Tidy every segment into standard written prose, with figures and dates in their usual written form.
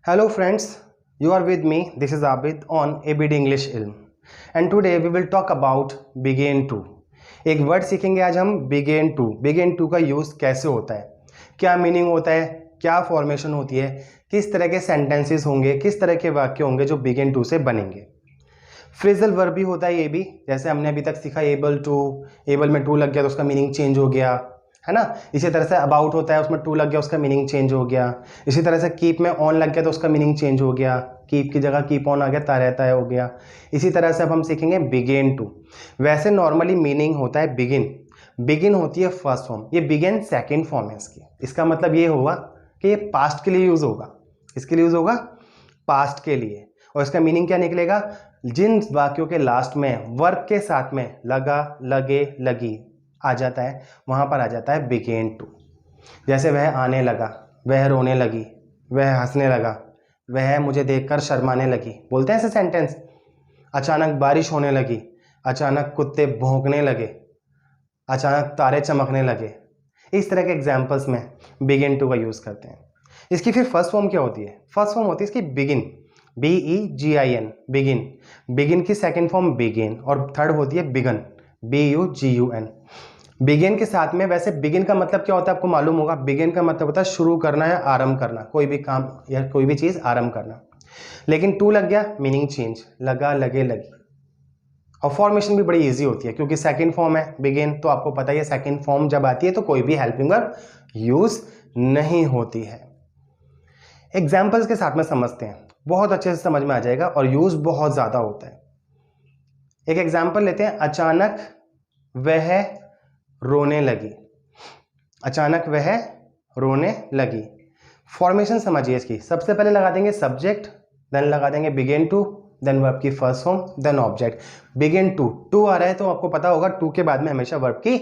Hello friends, you are with me. This is Abid on ABD English Ilm and today we will talk about begin to. एक word सीखेंगे आज हम begin to. begin to का use कैसे होता है, क्या मीनिंग होता है, क्या फॉर्मेशन होती है, किस तरह के सेंटेंसेस होंगे, किस तरह के वाक्य होंगे जो begin to से बनेंगे। फ्रेजल वर्ब भी होता है ये भी, जैसे हमने अभी तक सीखा एबल टू, एबल में टू लग गया तो उसका मीनिंग चेंज हो गया, है ना। इसी तरह से अबाउट होता है, उसमें टू लग गया उसका मीनिंग चेंज हो गया। इसी तरह से कीप में ऑन लग गया तो उसका मीनिंग चेंज हो गया, कीप की जगह कीप ऑन आ गया, ता रहता है हो गया। इसी तरह से अब हम सीखेंगे बिगिन टू। वैसे नॉर्मली मीनिंग होता है बिगिन, बिगिन होती है फर्स्ट फॉर्म, ये बिगिन सेकेंड फॉर्म है इसकी। इसका मतलब ये होगा कि ये पास्ट के लिए यूज होगा। इसके लिए यूज होगा पास्ट के लिए, और इसका मीनिंग क्या निकलेगा, जिन वाक्यों के लास्ट में वर्ब के साथ में लगा, लगे, लगी आ जाता है, वहां पर आ जाता है बिगेन टू। जैसे वह आने लगा, वह रोने लगी, वह हंसने लगा, वह मुझे देखकर शर्माने लगी, बोलते हैं ऐसे सेंटेंस। अचानक बारिश होने लगी, अचानक कुत्ते भौंकने लगे, अचानक तारे चमकने लगे। इस तरह के एग्जाम्पल्स में बिगिन टू का यूज करते हैं। इसकी फिर फर्स्ट फॉर्म क्या होती है, फर्स्ट फॉर्म होती है इसकी बिगिन, BEGIN, बिगिन। बिगिन की सेकेंड फॉर्म बिगिन और थर्ड होती है बिगन, BUGUN। बिगिन के साथ में, वैसे बिगिन का मतलब क्या होता है आपको मालूम होगा, बिगिन का मतलब होता है शुरू करना या आरंभ करना, कोई भी काम या कोई भी चीज आरंभ करना। लेकिन टू लग गया, मीनिंग चेंज, लगा, लगे, लगी। और फॉर्मेशन भी बड़ी इजी होती है क्योंकि सेकंड फॉर्म है बिगिन, तो आपको पता ही है सेकंड फॉर्म जब आती है तो कोई भी हेल्पिंग वर्ब यूज नहीं होती है। एग्जाम्पल्स के साथ में समझते हैं, बहुत अच्छे से समझ में आ जाएगा और यूज बहुत ज्यादा होता है। एक एग्जाम्पल लेते हैं, अचानक वह रोने लगी, अचानक वह रोने लगी। फॉर्मेशन समझिए इसकी, सबसे पहले लगा देंगे सब्जेक्ट, देन लगा देंगे बिगिन टू, देन वर्ब की first form, then object. Begin to, to आ रहा है तो आपको पता होगा टू के बाद में हमेशा वर्ब की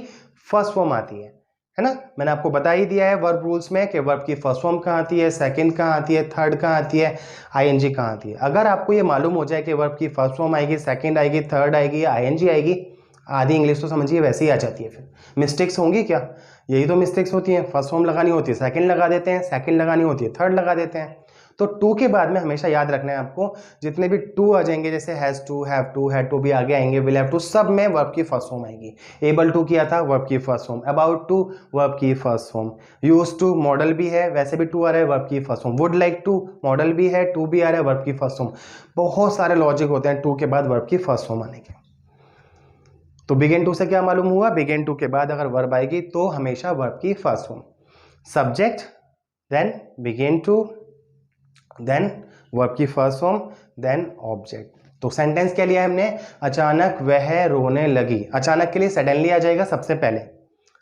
फर्स्ट फॉर्म आती है ना। मैंने आपको बता ही दिया है वर्ब रूल्स में कि वर्ब की फर्स्ट फॉर्म कहाँ आती है, सेकंड कहाँ आती है, थर्ड कहाँ आती है, ING कहाँ आती है। अगर आपको ये मालूम हो जाए कि वर्ब की फर्स्ट फॉर्म आएगी, सेकंड आएगी, थर्ड आएगी, ING आएगी, आधी इंग्लिश तो समझिए वैसे ही आ जाती है। फिर मिस्टेक्स होंगी क्या, यही तो मिस्टेक्स होती हैं। फर्स्ट फॉर्म लगानी होती है सेकंड लगा देते हैं, सेकंड लगानी होती है थर्ड लगा देते हैं। तो टू के बाद में हमेशा याद रखना है आपको, जितने भी टू आ जाएंगे, जैसे has to, have to, had to भी आगे आएंगे, विल हैव टू, सब में वर्ब की फर्स्ट फॉर्म आएगी। एबल टू किया था, वर्ब की first form, about to, verb की first form, use to modal भी है, वैसे भी टू आ रहा है, वर्ब की first form, would like to modal भी है, टू भी आ रहा है, वर्ब की फर्स्ट फॉर्म। बहुत सारे लॉजिक होते हैं टू के बाद वर्ब की फर्स्ट फॉर्म आने के। तो बिगिन टू से क्या मालूम हुआ, बिगिन टू के बाद अगर वर्ब आएगी तो हमेशा वर्ब की first form, subject, then begin to, then verb की फर्स्ट फॉर्म, देन ऑब्जेक्ट। तो सेंटेंस क्या लिया है हमने, अचानक वह रोने लगी। अचानक के लिए सडनली आ जाएगा सबसे पहले।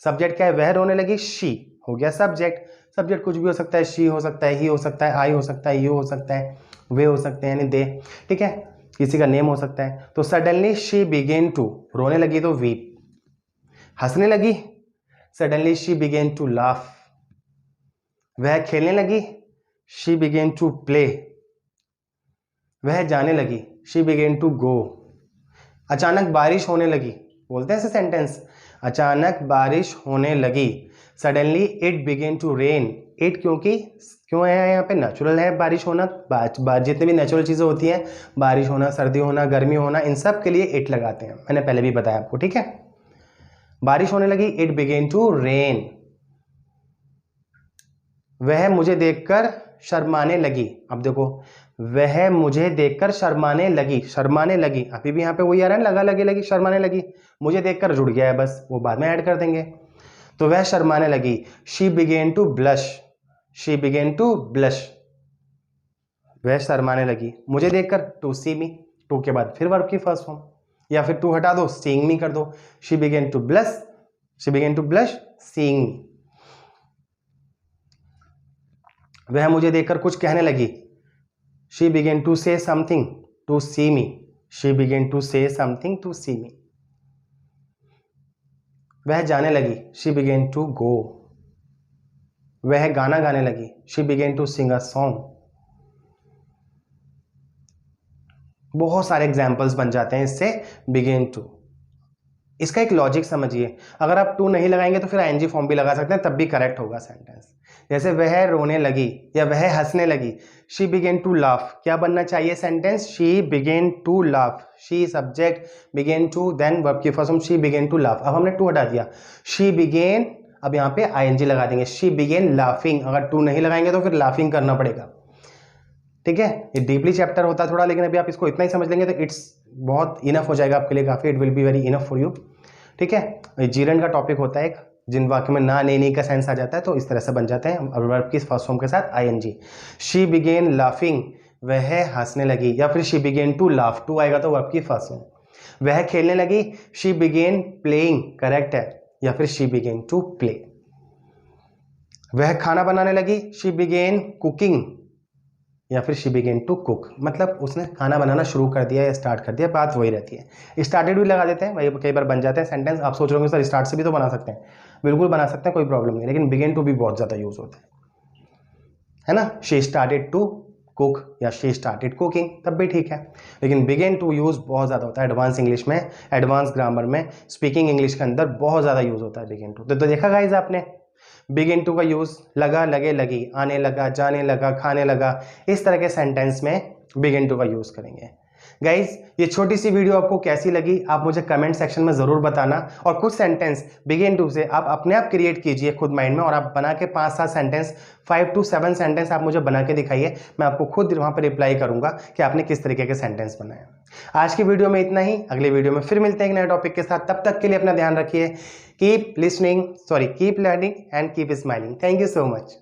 सब्जेक्ट क्या है, वह रोने लगी, शी हो गया सब्जेक्ट। सब्जेक्ट कुछ भी हो सकता है, शी हो सकता है, ही हो सकता है, आई हो सकता है, यू हो सकता है, वे हो सकते हैं यानी दे, ठीक है, किसी का नेम हो सकता है। तो सडनली शी बिगेन टू, रोने लगी तो वीप, हंसने लगी, suddenly she began to laugh, वह खेलने लगी, शी बिगेन टू प्ले, वह जाने लगी, शी बिगेन टू गो। अचानक बारिश होने लगी, बोलते हैं ऐसे सेंटेंस, अचानक बारिश होने लगी, suddenly it began to rain. It क्यों है यहाँ पे, नेचुरल है बारिश होना, जितने भी नेचुरल चीजें होती हैं, बारिश होना, सर्दी होना, गर्मी होना, इन सब के लिए इट लगाते हैं, मैंने पहले भी बताया आपको, ठीक है। बारिश होने लगी, इट बिगेन टू रेन। वह मुझे देखकर शर्माने लगी, अब देखो, वह मुझे देखकर शर्माने लगी, शर्माने लगी, अभी भी यहाँ पे वही आ रहा है, लगा, लगे, लगी, शर्माने लगी, मुझे देखकर जुड़ गया है बस, वो बाद में ऐड कर देंगे। तो वह शर्माने लगी, she began to blush, she began to blush, वह शर्माने लगी, मुझे देखकर, टू सी मी, टू के बाद फिर वर्ब की फर्स्ट फॉर्म, या फिर टू हटा दो, सीइंग मी कर दो, she began to blush, she began to blush seeing me. वह मुझे देखकर कुछ कहने लगी, she began to say something to see me, she began to say something to see me. वह जाने लगी, शी बिगेन टू गो। वह गाना गाने लगी, she began to sing a song. बहुत सारे एग्जाम्पल्स बन जाते हैं इससे बिगेन टू। इसका एक लॉजिक समझिए, अगर आप टू नहीं लगाएंगे तो फिर ING फॉर्म भी लगा सकते हैं, तब भी करेक्ट होगा सेंटेंस। जैसे वह रोने लगी या वह हंसने लगी, शी बिगेन टू लाफ, क्या बनना चाहिए sentence, she began to laugh, she subject, begin to, then verb की first form she began to laugh. अब हमने टू हटा दिया, शी बिगेन, अब यहाँ पे आईएनजी लगा देंगे, शी बिगेन लाफिंग, अगर टू नहीं लगाएंगे तो फिर लाफिंग करना पड़ेगा, ठीक है। ये डीपली चैप्टर होता है थोड़ा, लेकिन अभी आप इसको इतना ही समझ लेंगे तो इट्स बहुत इनफ हो जाएगा आपके लिए, काफी, it will be very enough for you, ठीक है। जीरन का टॉपिक होता है एक, जिन वाक्य में ना नहीं का सेंस आ जाता है तो इस तरह से बन जाते हैं वर्ब की फर्स्ट फॉर्म के साथ आईएनजी। शी बिगेन लाफिंग, वह हंसने लगी, या फिर she began to laugh, to आएगा तो वर्ब की फर्स्ट फॉर्म। वह खेलने लगी, शी बिगेन प्लेइंग, करेक्ट है, या फिर शी बिगेन टू प्ले। वह खाना बनाने लगी, शी बिगेन कुकिंग, या फिर शी बिगेन टू कुक, मतलब उसने खाना बनाना शुरू कर दिया या स्टार्ट कर दिया, बात वही रहती है। स्टार्टेड भी लगा देते हैं, वही कई बार बन जाते हैं सेंटेंस। आप सोच रहे होंगे सर स्टार्ट से भी तो बना सकते हैं, बिल्कुल बना सकते हैं, कोई प्रॉब्लम नहीं, लेकिन बिगेन टू भी बहुत ज़्यादा यूज होता है ना। शी स्टार्टेड टू कुक या शी स्टार्टेड कुकिंग, तब भी ठीक है, लेकिन बिगेन टू यूज बहुत ज़्यादा होता है एडवांस इंग्लिश में, एडवांस ग्रामर में, स्पीकिंग इंग्लिश के अंदर बहुत ज़्यादा यूज होता है बिगेन टू। तो देखा गाइस आपने बिगिन टू का यूज, लगा, लगे, लगी, आने लगा, जाने लगा, खाने लगा, इस तरह के सेंटेंस में बिगिन टू का यूज करेंगे। गाइज ये छोटी सी वीडियो आपको कैसी लगी आप मुझे कमेंट सेक्शन में जरूर बताना, और कुछ सेंटेंस बिगिन टू से आप अपने आप क्रिएट कीजिए खुद माइंड में, और आप बना के 5-7 सेंटेंस, 5 to 7 सेंटेंस आप मुझे बना के दिखाइए, मैं आपको खुद वहां पर रिप्लाई करूंगा कि आपने किस तरीके के सेंटेंस बनाए। आज की वीडियो में इतना ही, अगले वीडियो में फिर मिलते हैं एक नए टॉपिक के साथ, तब तक के लिए अपना ध्यान रखिए, keep listening, keep learning and keep smiling. Thank you so much.